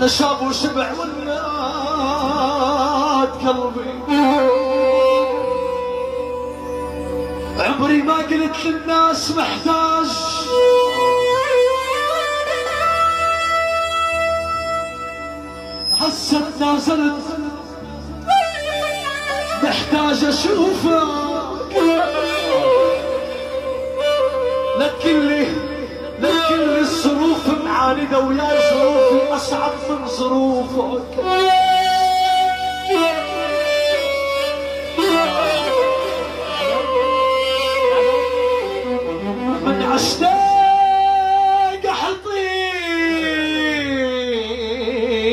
انا شاب وشبع والناد قلبي، عمري ما قلت للناس محتاج، هسه تنازلت محتاج اشوفك، لا تقلي الظروف معاندة وياي ظروفي اصعب من ظروفك. من عشتاق احط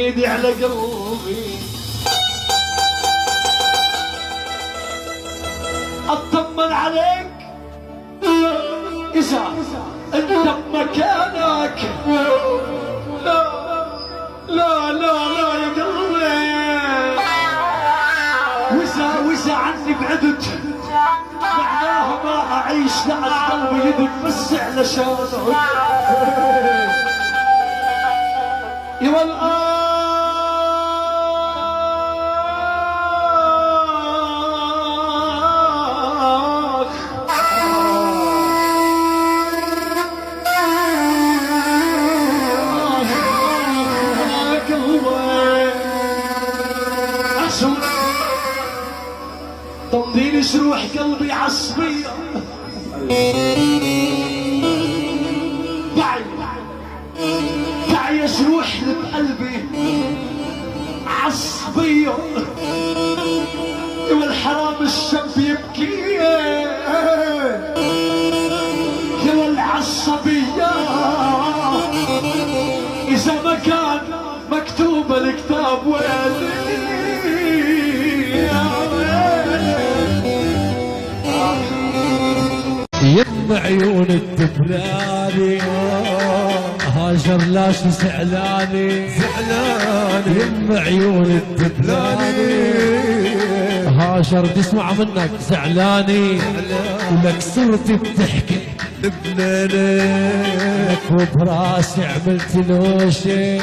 ايدي على قلبي، اطمن عليك اذا انت بمكانك. لا لا لا لا يا قلبي، واذا عني بعدت معناها ما اعيش، لعن قلبي يدق بس علشانك. يا والله تمضيني جروح قلبي عصبية، تعي جروح بقلبي عصبية، والحرام الشاب يبكي يا والعصبية، إذا ما كان مكتوب الكتاب ويلي يم عيون الدبلاني هاجر لاش زعلاني يم عيون الدبلاني هاجر تسمع منك زعلاني، ولك صرت بتحكي لبنانك وبراسي عملت له شي،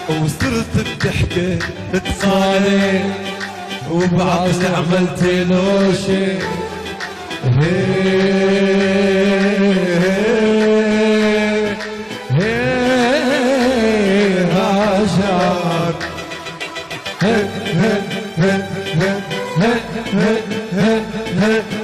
وصرت بتحكي بتخالي وبراسي عملت له شي. هاجر